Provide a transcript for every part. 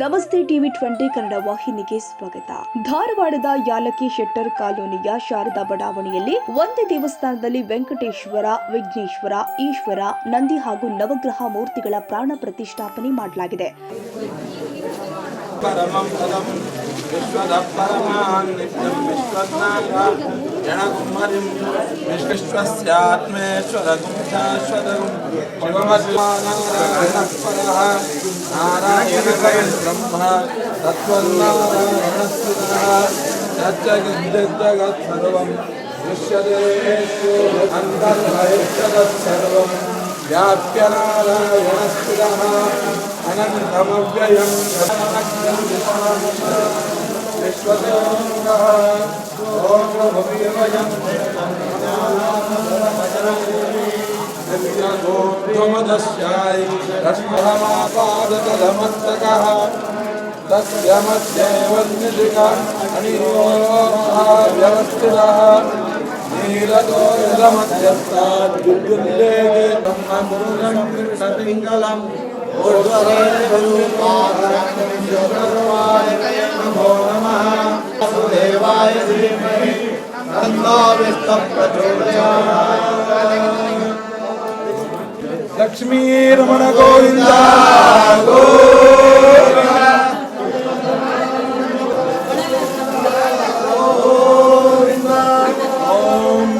ನಮಸ್ತೆ ಟಿವಿ 20 ಕನ್ನಡ ವಾಹಿನಿಗೆ ಸ್ವಾಗತ. ಧಾರವಾಡದ ಯಾಲಕ್ಕಿ ಶೆಟ್ಟರ್ ಕಾಲೋನಿಯ ಶಾರದಾ ಬಡಾವಣೆಯಲ್ಲಿ ಒಂದೇ ದೇವಸ್ಥಾನದಲ್ಲಿ ವೆಂಕಟೇಶ್ವರ, ವಿಘ್ನೇಶ್ವರ, ಈಶ್ವರ, ನಂದಿ ಹಾಗೂ ನವಗ್ರಹ ಮೂರ್ತಿಗಳ ಪ್ರಾಣ ಪ್ರತಿಷ್ಠಾಪನೆ ಮಾಡಲಾಗಿದೆ. ब्रह्म तत्त्वनारायणस्थितः यच्चगिद्जगत्सर्वं दृश्यते अन्तर्बहिर्जगत्सर्वं व्याप्य नारायणस्थितः अनन्तमव्ययं विश्वदेवः ओमभव्यमयं गोमदस्याय रश्महमापादतलमस्तकः तस्य मध्ये वन्यदिका अनियोगः नीलतो यदमध्यस्तात् गुरुलेगे ब्रह्मगुरुं कृष्णपिङ्गलम् नमो नमः वासुदेवाय धीमहि तन्नो विष्णुः प्रचोदयात् लक्ष्मी रमण गोविंद गोविंद ओम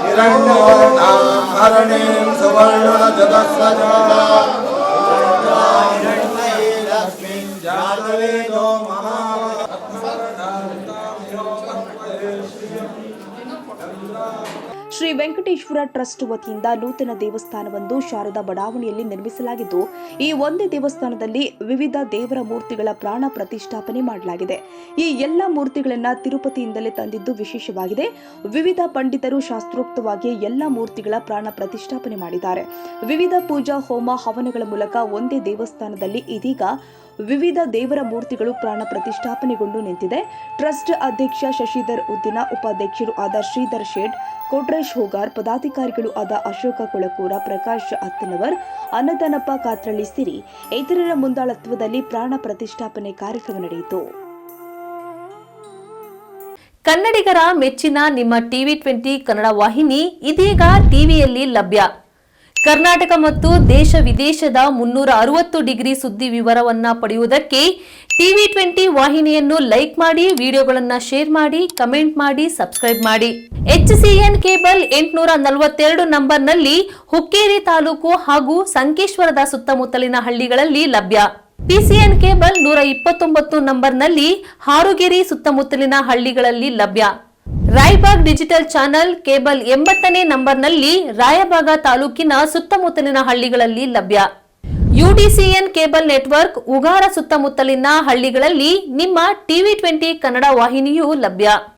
हिरण्यवर्णां हरणीं सुवर्णरजतस्वजा लक्ष्मीं जातवेदो ಶ್ರೀ ವೆಂಕಟೇಶ್ವರ ಟ್ರಸ್ಟ್ ವತಿಯಿಂದ ನೂತನ ದೇವಸ್ಥಾನವೊಂದು ಶಾರದಾ ಬಡಾವಣೆಯಲ್ಲಿ ನಿರ್ಮಿಸಲಾಗಿದ್ದು, ಈ ಒಂದೇ ದೇವಸ್ಥಾನದಲ್ಲಿ ವಿವಿಧ ದೇವರ ಮೂರ್ತಿಗಳ ಪ್ರಾಣ ಪ್ರತಿಷ್ಠಾಪನೆ ಮಾಡಲಾಗಿದೆ. ಈ ಎಲ್ಲ ಮೂರ್ತಿಗಳನ್ನ ತಿರುಪತಿಯಿಂದಲೇ ತಂದಿದ್ದು ವಿಶೇಷವಾಗಿದೆ. ವಿವಿಧ ಪಂಡಿತರು ಶಾಸ್ತ್ರೋಕ್ತವಾಗಿ ಎಲ್ಲ ಮೂರ್ತಿಗಳ ಪ್ರಾಣ ಪ್ರತಿಷ್ಠಾಪನೆ ಮಾಡಿದ್ದಾರೆ. ವಿವಿಧ ಪೂಜಾ ಹೋಮ ಹವನಗಳ ಮೂಲಕ ಒಂದೇ ದೇವಸ್ಥಾನದಲ್ಲಿ ಇದೀಗ ವಿವಿಧ ದೇವರ ಮೂರ್ತಿಗಳು ಪ್ರಾಣ ಪ್ರತಿಷ್ಠಾಪನೆಗೊಂಡು ನಿಂತಿದೆ. ಟ್ರಸ್ಟ್ ಅಧ್ಯಕ್ಷ ಶಶಿಧರ್ ಉದ್ದಿನ, ಉಪಾಧ್ಯಕ್ಷರು ಆದ ಶ್ರೀಧರ್ ಶೇಟ್, ಕೋಟ್ರೇಶ್ ಹೋಗಾರ್, ಪದಾಧಿಕಾರಿಗಳು ಆದ ಅಶೋಕ ಕೊಳಕೂರ, ಪ್ರಕಾಶ್ ಅತ್ತನವರ್, ಅನ್ನದಾನಪ್ಪ ಕಾತ್ರಳ್ಳಿ ಸಿರಿ ಇತರರ ಮುಂದಾಳತ್ವದಲ್ಲಿ ಪ್ರಾಣ ಪ್ರತಿಷ್ಠಾಪನೆ ಕಾರ್ಯಕ್ರಮ ನಡೆಯಿತು. ಕನ್ನಡಿಗರ ಮೆಚ್ಚಿನ ನಿಮ್ಮ ಟಿವಿ 20 ಕನ್ನಡ ವಾಹಿನಿ ಇದೀಗ ಟಿವಿಯಲ್ಲಿ ಲಭ್ಯ. ಕರ್ನಾಟಕ ಮತ್ತು ದೇಶ ವಿದೇಶದ 360 ಡಿಗ್ರಿ ಸುದ್ದಿ ವಿವರವನ್ನ ಪಡೆಯುವುದಕ್ಕೆ ಟಿವಿ 20 ವಾಹಿನಿಯನ್ನು ಲೈಕ್ ಮಾಡಿ, ವಿಡಿಯೋಗಳನ್ನು ಶೇರ್ ಮಾಡಿ, ಕಮೆಂಟ್ ಮಾಡಿ, ಸಬ್ಸ್ಕ್ರೈಬ್ ಮಾಡಿ. HCN ಕೇಬಲ್ 842 ನಂಬರ್ನಲ್ಲಿ ಹುಕ್ಕೇರಿ ತಾಲೂಕು ಹಾಗೂ ಸಂಕೇಶ್ವರದ ಸುತ್ತಮುತ್ತಲಿನ ಹಳ್ಳಿಗಳಲ್ಲಿ ಲಭ್ಯ. PCN ಕೇಬಲ್ 129 ನಂಬರ್ನಲ್ಲಿ ಹಾರುಗೆರೆ ಸುತ್ತಮುತ್ತಲಿನ ಹಳ್ಳಿಗಳಲ್ಲಿ ಲಭ್ಯ. ರಾಯಬಾಗ್ ಡಿಜಿಟಲ್ ಚಾನೆಲ್ ಕೇಬಲ್ 80ನೇ ನಂಬರ್ನಲ್ಲಿ ರಾಯಬಾಗ ತಾಲೂಕಿನ ಸುತ್ತಮುತ್ತಲಿನ ಹಳ್ಳಿಗಳಲ್ಲಿ ಲಭ್ಯ. UDCN ಕೇಬಲ್ ನೆಟ್ವರ್ಕ್ ಉಗಾರ ಸುತ್ತಮುತ್ತಲಿನ ಹಳ್ಳಿಗಳಲ್ಲಿ ನಿಮ್ಮ ಟಿವಿ 20 ಕನ್ನಡ ವಾಹಿನಿಯೂ ಲಭ್ಯ.